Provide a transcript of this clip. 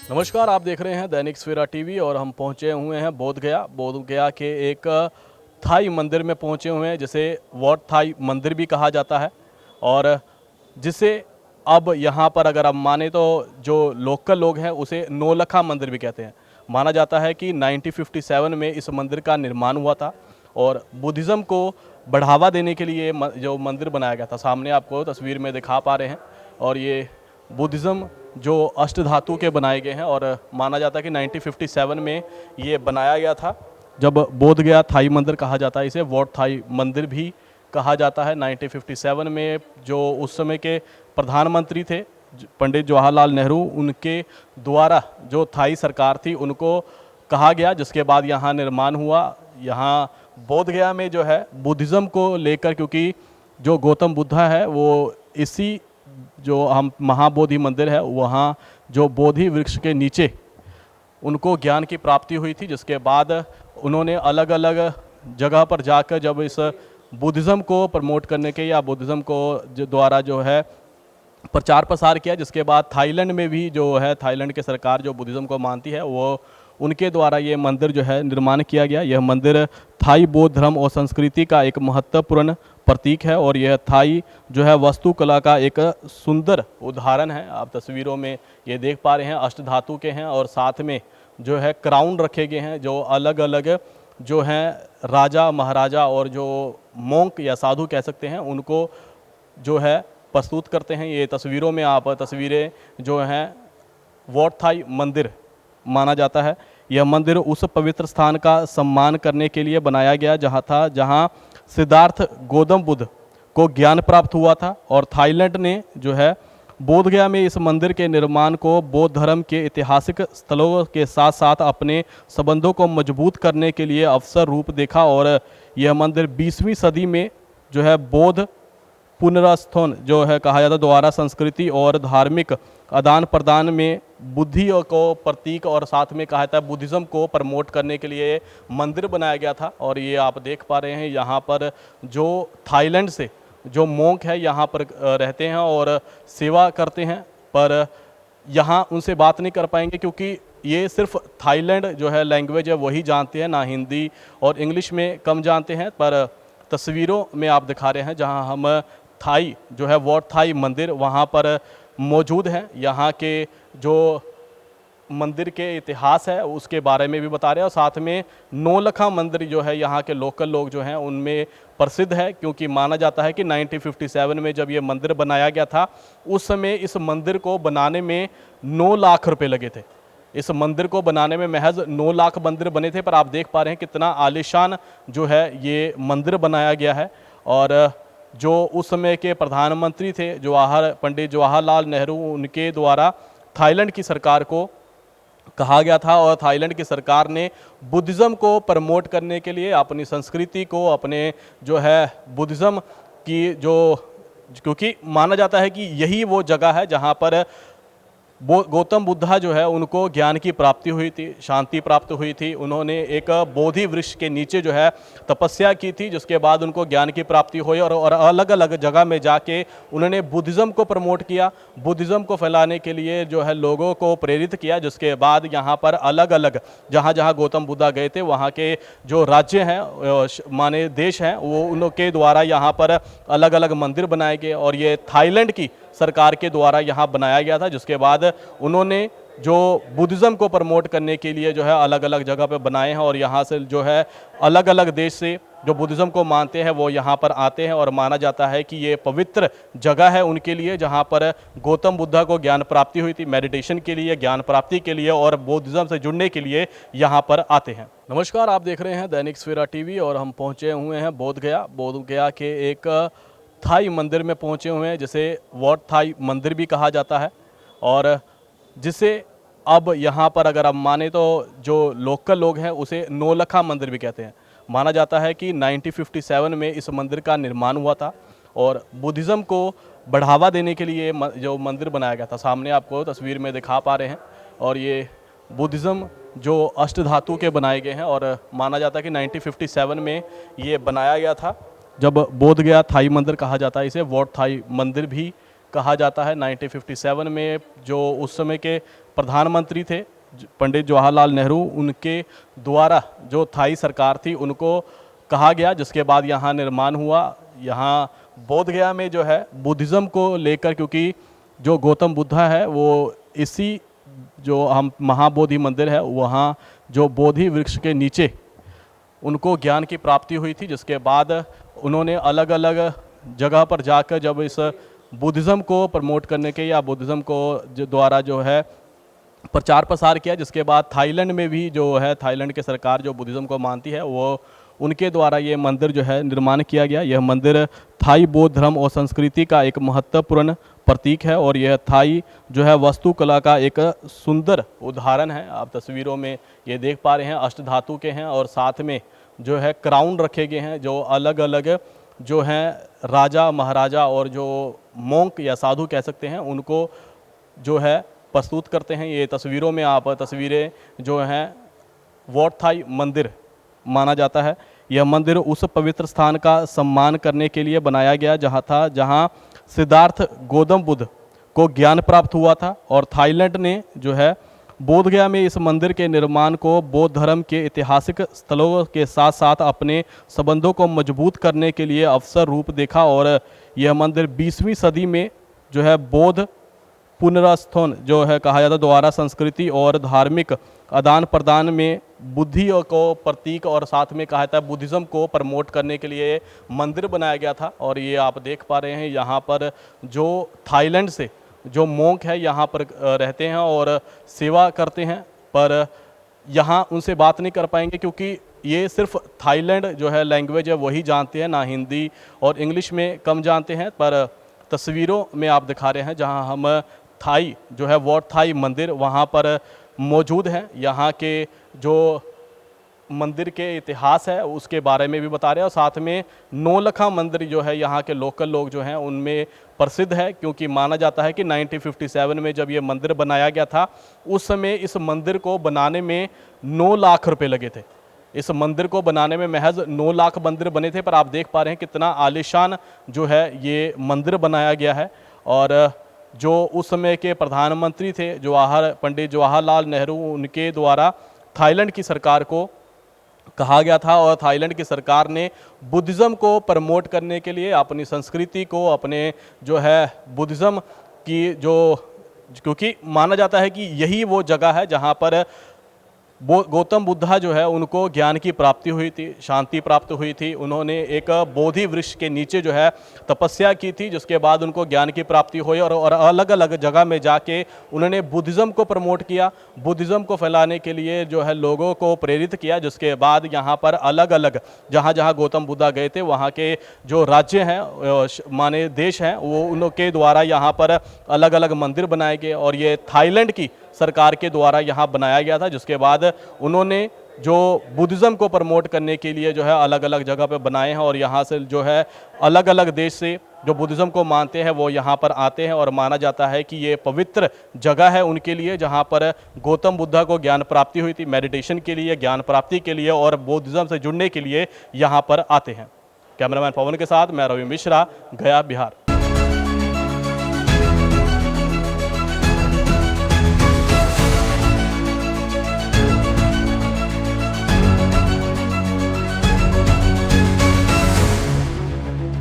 नमस्कार, आप देख रहे हैं दैनिक सवेरा टीवी और हम पहुंचे हुए हैं बोध गया के एक थाई मंदिर में पहुंचे हुए हैं जिसे वॉट थाई मंदिर भी कहा जाता है। और जिसे अब यहां पर अगर आप माने तो जो लोकल लोग हैं उसे नौलखा मंदिर भी कहते हैं। माना जाता है कि 1957 में इस मंदिर का निर्माण हुआ था और बुद्धिज़्म को बढ़ावा देने के लिए जो मंदिर बनाया गया था, सामने आपको तस्वीर में दिखा पा रहे हैं। और ये बुद्धिज़्म जो अष्टधातु के बनाए गए हैं और माना जाता है कि 1957 में ये बनाया गया था, जब बोध गया थाई मंदिर कहा जाता है, इसे वॉट थाई मंदिर भी कहा जाता है। 1957 में जो उस समय के प्रधानमंत्री थे पंडित जवाहरलाल नेहरू, उनके द्वारा जो थाई सरकार थी उनको कहा गया, जिसके बाद यहाँ निर्माण हुआ। यहाँ बोध गया में जो है बुद्धिज़्म को लेकर, क्योंकि जो गौतम बुद्धा है वो इसी जो हम महाबोधि मंदिर है वहाँ जो बोधि वृक्ष के नीचे उनको ज्ञान की प्राप्ति हुई थी, जिसके बाद उन्होंने अलग अलग जगह पर जाकर जब इस बुद्धिज़्म को प्रमोट करने के या बुद्धिज़्म को द्वारा जो है प्रचार प्रसार किया, जिसके बाद थाईलैंड में भी जो है थाईलैंड की सरकार जो बुद्धिज़्म को मानती है वो उनके द्वारा ये मंदिर जो है निर्माण किया गया। यह मंदिर थाई बौद्ध धर्म और संस्कृति का एक महत्वपूर्ण प्रतीक है और यह थाई जो है वास्तुकला का एक सुंदर उदाहरण है। आप तस्वीरों में ये देख पा रहे हैं, अष्टधातु के हैं और साथ में जो है क्राउन रखे गए हैं जो अलग अलग जो हैं राजा महाराजा और जो मोंक या साधु कह सकते हैं उनको जो है प्रस्तुत करते हैं। ये तस्वीरों में आप तस्वीरें जो हैं वॉट थाई मंदिर माना जाता है। यह मंदिर उस पवित्र स्थान का सम्मान करने के लिए बनाया गया जहां सिद्धार्थ गौतम बुद्ध को ज्ञान प्राप्त हुआ था। और थाईलैंड ने जो है बोध गया में इस मंदिर के निर्माण को बौद्ध धर्म के ऐतिहासिक स्थलों के साथ साथ अपने संबंधों को मजबूत करने के लिए अवसर रूप देखा। और यह मंदिर 20वीं सदी में जो है बौद्ध पुनरुत्थान जो है कहा जाता है द्वारा संस्कृति और धार्मिक आदान प्रदान में बुद्धि को प्रतीक और साथ में कहा जाता है बुद्धिज़्म को प्रमोट करने के लिए मंदिर बनाया गया था। और ये आप देख पा रहे हैं यहाँ पर जो थाईलैंड से जो मोंक है यहाँ पर रहते हैं और सेवा करते हैं, पर यहाँ उनसे बात नहीं कर पाएंगे क्योंकि ये सिर्फ थाईलैंड जो है लैंग्वेज है वही जानते हैं, ना हिंदी और इंग्लिश में कम जानते हैं। पर तस्वीरों में आप दिखा रहे हैं जहाँ हम थाई जो है वॉट थाई मंदिर वहाँ पर मौजूद हैं। यहाँ के जो मंदिर के इतिहास है उसके बारे में भी बता रहे हैं और साथ में नौलखा मंदिर जो है यहाँ के लोकल लोग जो हैं उनमें प्रसिद्ध है, क्योंकि माना जाता है कि 1957 में जब ये मंदिर बनाया गया था उस समय इस मंदिर को बनाने में 9 लाख रुपए लगे थे। इस मंदिर को बनाने में महज 9 लाख मंदिर बने थे, पर आप देख पा रहे हैं कितना आलीशान जो है ये मंदिर बनाया गया है। और जो उस समय के प्रधानमंत्री थे पंडित जवाहरलाल नेहरू, उनके द्वारा थाईलैंड की सरकार को कहा गया था और थाईलैंड की सरकार ने बुद्धिज़्म को प्रमोट करने के लिए अपनी संस्कृति को अपने जो है बुद्धिज़्म की जो, क्योंकि माना जाता है कि यही वो जगह है जहाँ पर गौतम बुद्धा जो है उनको ज्ञान की प्राप्ति हुई थी, शांति प्राप्त हुई थी। उन्होंने एक बोधि वृक्ष के नीचे जो है तपस्या की थी, जिसके बाद उनको ज्ञान की प्राप्ति हुई और अलग अलग जगह में जाके उन्होंने बुद्धिज़्म को प्रमोट किया, बुद्धिज़्म को फैलाने के लिए जो है लोगों को प्रेरित किया। जिसके बाद यहाँ पर अलग अलग जहाँ जहाँ गौतम बुद्धा गए थे वहाँ के जो राज्य हैं माने देश हैं वो उनके द्वारा यहाँ पर अलग अलग मंदिर बनाए गए और ये थाईलैंड की सरकार के द्वारा यहाँ बनाया गया था। जिसके बाद उन्होंने जो बुद्धिज़्म को प्रमोट करने के लिए जो है अलग अलग जगह पे बनाए हैं और यहाँ से जो है अलग अलग देश से जो बुद्धिज़्म को मानते हैं वो यहाँ पर आते हैं। और माना जाता है कि ये पवित्र जगह है उनके लिए जहाँ पर गौतम बुद्धा को ज्ञान प्राप्ति हुई थी, मेडिटेशन के लिए, ज्ञान प्राप्ति के लिए और बुद्धिज़्म से जुड़ने के लिए यहाँ पर आते हैं। नमस्कार, आप देख रहे हैं दैनिक सवेरा टीवी और हम पहुँचे हुए हैं बोध गया के एक थाई मंदिर में पहुंचे हुए हैं जिसे वॉट थाई मंदिर भी कहा जाता है। और जिसे अब यहाँ पर अगर आप माने तो जो लोकल लोग हैं उसे नौलखा मंदिर भी कहते हैं। माना जाता है कि 1957 में इस मंदिर का निर्माण हुआ था और बुद्धिज़्म को बढ़ावा देने के लिए जो मंदिर बनाया गया था, सामने आपको तस्वीर में दिखा पा रहे हैं। और ये बुद्धिज़्म जो अष्टधातु के बनाए गए हैं और माना जाता है कि 1957 में ये बनाया गया था, जब बोध गया थाई मंदिर कहा जाता है, इसे वॉट थाई मंदिर भी कहा जाता है। 1957 में जो उस समय के प्रधानमंत्री थे पंडित जवाहरलाल नेहरू, उनके द्वारा जो थाई सरकार थी उनको कहा गया, जिसके बाद यहाँ निर्माण हुआ। यहाँ बोध गया में जो है बुद्धिज़्म को लेकर, क्योंकि जो गौतम बुद्धा है वो इसी जो हम महाबोधि मंदिर है वहाँ जो बोधि वृक्ष के नीचे उनको ज्ञान की प्राप्ति हुई थी, जिसके बाद उन्होंने अलग अलग जगह पर जाकर जब इस बुद्धिज़्म को प्रमोट करने के या बुद्धिज़्म को द्वारा जो है प्रचार प्रसार किया, जिसके बाद थाईलैंड में भी जो है थाईलैंड की सरकार जो बुद्धिज़्म को मानती है वो उनके द्वारा ये मंदिर जो है निर्माण किया गया। यह मंदिर थाई बौद्ध धर्म और संस्कृति का एक महत्वपूर्ण प्रतीक है और यह थाई जो है वास्तुकला का एक सुंदर उदाहरण है। आप तस्वीरों में ये देख पा रहे हैं, अष्टधातु के हैं और साथ में जो है क्राउन रखे गए हैं, जो अलग अलग जो हैं राजा महाराजा और जो मोंक या साधु कह सकते हैं उनको जो है प्रस्तुत करते हैं। ये तस्वीरों में आप तस्वीरें जो हैं वॉट थाई मंदिर माना जाता है। यह मंदिर उस पवित्र स्थान का सम्मान करने के लिए बनाया गया जहां सिद्धार्थ गौतम बुद्ध को ज्ञान प्राप्त हुआ था, और थाईलैंड ने जो है बोध गया में इस मंदिर के निर्माण को बौद्ध धर्म के ऐतिहासिक स्थलों के साथ साथ अपने संबंधों को मजबूत करने के लिए अवसर रूप देखा। और यह मंदिर 20वीं सदी में जो है बौद्ध पुनरुत्थान जो है कहा जाता है द्वारा संस्कृति और धार्मिक आदान प्रदान में बुद्धि को प्रतीक और साथ में कहा जाता है बुद्धिज़्म को प्रमोट करने के लिए मंदिर बनाया गया था। और ये आप देख पा रहे हैं यहाँ पर जो थाईलैंड से जो मोंक है यहाँ पर रहते हैं और सेवा करते हैं, पर यहाँ उनसे बात नहीं कर पाएंगे क्योंकि ये सिर्फ थाईलैंड जो है लैंग्वेज है वही जानते हैं, ना हिंदी और इंग्लिश में कम जानते हैं। पर तस्वीरों में आप दिखा रहे हैं जहाँ हम थाई जो है वॉट थाई मंदिर वहाँ पर मौजूद हैं। यहाँ के जो मंदिर के इतिहास है उसके बारे में भी बता रहे हैं और साथ में नौलखा मंदिर जो है यहाँ के लोकल लोग जो हैं उनमें प्रसिद्ध है, क्योंकि माना जाता है कि 1957 में जब ये मंदिर बनाया गया था उस समय इस मंदिर को बनाने में 9 लाख रुपए लगे थे। इस मंदिर को बनाने में महज 9 लाख मंदिर बने थे, पर आप देख पा रहे हैं कितना आलीशान जो है ये मंदिर बनाया गया है। और जो उस समय के प्रधानमंत्री थे पंडित जवाहरलाल नेहरू, उनके द्वारा थाईलैंड की सरकार को कहा गया था और थाईलैंड की सरकार ने बुद्धिज़्म को प्रमोट करने के लिए अपनी संस्कृति को अपने जो है बुद्धिज़्म की जो, क्योंकि माना जाता है कि यही वो जगह है जहाँ पर गौतम बुद्धा जो है उनको ज्ञान की प्राप्ति हुई थी, शांति प्राप्त हुई थी। उन्होंने एक बोधि वृक्ष के नीचे जो है तपस्या की थी, जिसके बाद उनको ज्ञान की प्राप्ति हुई और अलग अलग जगह में जाके उन्होंने बुद्धिज़्म को प्रमोट किया, बुद्धिज़्म को फैलाने के लिए जो है लोगों को प्रेरित किया। जिसके बाद यहाँ पर अलग अलग जहाँ जहाँ गौतम बुद्धा गए थे वहाँ के जो राज्य हैं माने देश हैं वो उनके द्वारा यहाँ पर अलग अलग मंदिर बनाए गए और ये थाईलैंड की सरकार के द्वारा यहाँ बनाया गया था। जिसके बाद उन्होंने जो बुद्धिज़्म को प्रमोट करने के लिए जो है अलग अलग जगह पे बनाए हैं और यहाँ से जो है अलग अलग देश से जो बुद्धिज़्म को मानते हैं वो यहाँ पर आते हैं और माना जाता है कि ये पवित्र जगह है उनके लिए जहाँ पर गौतम बुद्धा को ज्ञान प्राप्ति हुई थी, मेडिटेशन के लिए, ज्ञान प्राप्ति के लिए और बुद्धिज़्म से जुड़ने के लिए यहाँ पर आते हैं। कैमरामैन पवन के साथ मैं रवि मिश्रा, गया, बिहार।